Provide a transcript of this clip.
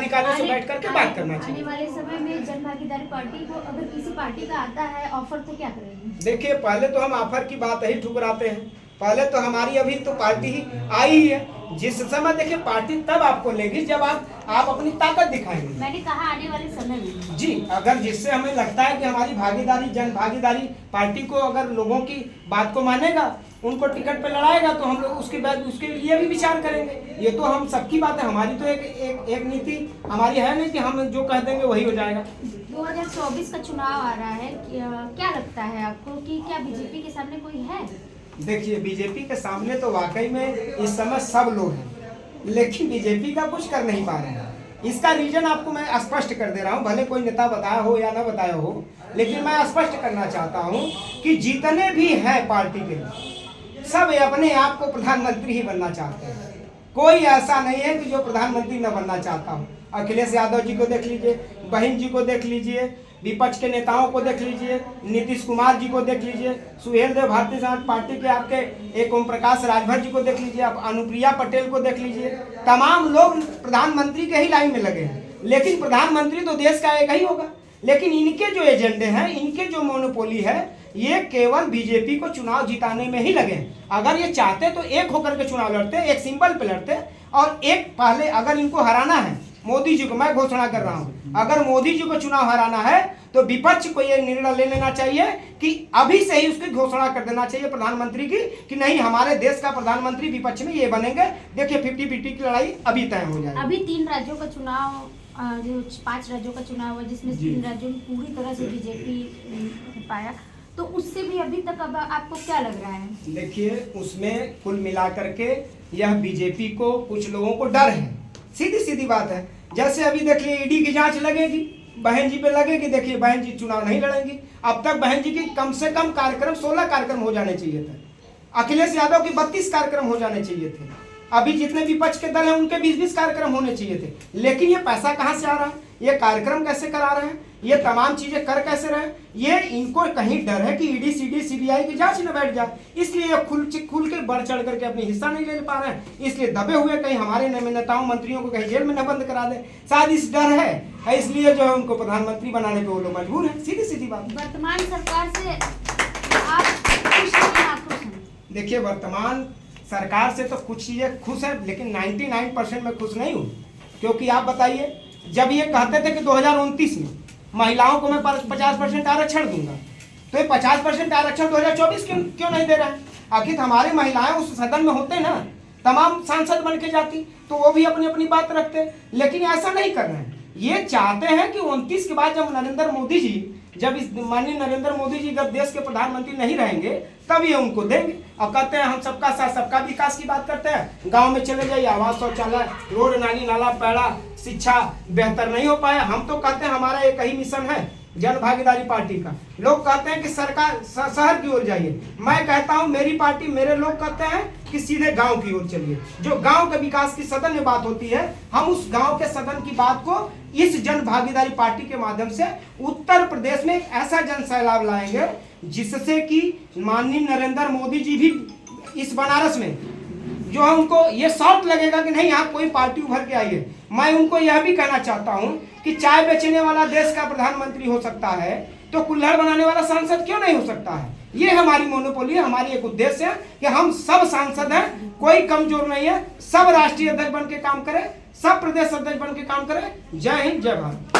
पदाधिकारियों से बैठ करके बात करना चाहिए। आने वाले समय में जन भागीदारी पार्टी को अगर किसी पार्टी का आता है ऑफर तो क्या करेंगे? देखिए, पहले तो हम ऑफर की बात ही ठुकराते हैं। पहले तो हमारी अभी तो पार्टी ही आई ही है। जिस समय देखिए पार्टी तब आपको लेगी जब आप अपनी ताकत दिखाएंगे। मैंने कहा आने वाले समय में जी, अगर जिससे हमें लगता है कि हमारी भागीदारी जन भागीदारी पार्टी को अगर लोगों की बात को मानेगा, उनको टिकट पे लड़ाएगा, तो हम लोग उसके लिए भी विचार करेंगे। ये तो हम सबकी बात है, हमारी तो एक नीति हमारी है नहीं कि हम जो कह देंगे वही हो जाएगा। 2024 का चुनाव आ रहा है, क्या लगता है आपको कि क्या बीजेपी के सामने कोई है? देखिए, बीजेपी के सामने तो वाकई में इस समय सब लोग हैं, लेकिन बीजेपी का कुछ कर नहीं पा रहे हैं। इसका रीजन आपको मैं स्पष्ट कर दे रहा हूं, भले कोई नेता बताया हो या ना बताया हो, लेकिन मैं स्पष्ट करना चाहता हूं कि जितने भी हैं पार्टी के सब अपने आप को प्रधानमंत्री ही बनना चाहते हैं। कोई ऐसा नहीं है कि जो प्रधानमंत्री न बनना चाहता हो। अखिलेश यादव जी को देख लीजिए, बहन जी को देख लीजिए, विपक्ष के नेताओं को देख लीजिए, नीतीश कुमार जी को देख लीजिए, सुहेल देव भारतीय जनता पार्टी के आपके एक ओम प्रकाश राजभर जी को देख लीजिए, आप अनुप्रिया पटेल को देख लीजिए। तमाम लोग प्रधानमंत्री के ही लाइन में लगे हैं, लेकिन प्रधानमंत्री तो देश का एक ही होगा। लेकिन इनके जो एजेंडे हैं, इनके जो मोनोपोली है, ये केवल बीजेपी को चुनाव जिताने में ही लगे हैं। अगर ये चाहते तो एक होकर के चुनाव लड़ते, एक सिंबल पे लड़ते, और एक पहले अगर इनको हराना है मोदी जी को, मैं घोषणा कर रहा हूं, अगर मोदी जी को चुनाव हराना है तो विपक्ष को यह निर्णय ले लेना चाहिए कि अभी से ही उसकी घोषणा कर देना चाहिए प्रधानमंत्री की कि नहीं, हमारे देश का प्रधानमंत्री विपक्ष में ये बनेंगे। देखिए 50-50 की लड़ाई अभी तय हो जाएगी। अभी 3 राज्यों का चुनाव, जो 5 राज्यों का चुनाव है, जिसमें 3 राज्यों में पूरी तरह से बीजेपी पाया, तो उससे भी अभी तक अब आपको क्या लग रहा है? देखिए, उसमें कुल मिलाकर के यह बीजेपी को कुछ लोगों को डर है, सीधी बात है। जैसे अभी देख लीजिए ईडी की जांच लगेगी, बहन जी पे लगेगी, देखिए बहन जी चुनाव नहीं लड़ेंगी। अब तक बहन जी की कम से कम कार्यक्रम 16 कार्यक्रम हो जाने चाहिए थे। अखिलेश यादव की 32 कार्यक्रम हो जाने चाहिए थे। अभी जितने विपक्ष के दल हैं उनके 20-20 कार्यक्रम होने चाहिए थे। लेकिन ये पैसा कहाँ से आ रहा है, ये कार्यक्रम कैसे करा रहे हैं, ये तमाम चीजें कर कैसे रहे, ये इनको कहीं डर है कि ईडी सीडी सीबीआई की जांच न बैठ जाए, इसलिए ये खुल के बढ़ चढ़ करके अपनी हिस्सा नहीं ले पा रहे हैं। इसलिए दबे हुए कहीं हमारे नेताओं मंत्रियों को कहीं जेल में न बंद करा दे, शायद इस डर है, इसलिए जो है उनको प्रधानमंत्री बनाने पे वो लोग मजबूर है। सीधी बात। वर्तमान सरकार से आप खुश हैं या नाखुश हैं? देखिए, वर्तमान सरकार से तो कुछ चीजें खुश है, लेकिन 99% में खुश नहीं हूँ। क्योंकि आप बताइए, जब ये कहते थे कि 2029 में महिलाओं को मैं 50% आरक्षण दूंगा, तो ये 50% आरक्षण 2024 क्यों नहीं दे रहा है? आखिर हमारी महिलाएं उस सदन में होते ना, तमाम सांसद बन के जाती, तो वो भी अपनी अपनी बात रखते, लेकिन ऐसा नहीं कर रहे हैं। ये चाहते हैं कि 29 के बाद जब माननीय नरेंद्र मोदी जी जब देश के प्रधानमंत्री नहीं रहेंगे, तब ये उनको देंगे। अब कहते हैं हम सबका साथ सबका विकास की बात करते हैं, गांव में चले जाइए, आवास, शौचालय, रोड, नाली नाला, पैड़ा, शिक्षा बेहतर नहीं हो पाया। हम तो कहते हैं हमारा एक ही मिशन है जन भागीदारी पार्टी का। लोग कहते हैं कि सरकार शहर की ओर जाइए, मैं कहता हूं मेरी पार्टी, मेरे लोग कहते हैं कि सीधे गांव की ओर चलिए। जो गांव के विकास की सदन में बात होती है, हम उस गांव के सदन की बात को इस जन भागीदारी पार्टी के माध्यम से उत्तर प्रदेश में एक ऐसा जन सैलाब लाएंगे जिससे कि माननीय नरेंद्र मोदी जी भी इस बनारस में जो है उनको ये शौक लगेगा कि नहीं, यहाँ कोई पार्टी उभर के आई है। मैं उनको यह भी कहना चाहता हूँ कि चाय बेचने वाला देश का प्रधानमंत्री हो सकता है, तो कुल्हड़ बनाने वाला सांसद क्यों नहीं हो सकता है? ये हमारी मोनोपोली है, हमारी एक उद्देश्य है कि हम सब सांसद हैं, कोई कमजोर नहीं है, सब राष्ट्रीय अध्यक्ष बन के काम करें, सब प्रदेश अध्यक्ष बन के काम करें। जय हिंद, जय भारत।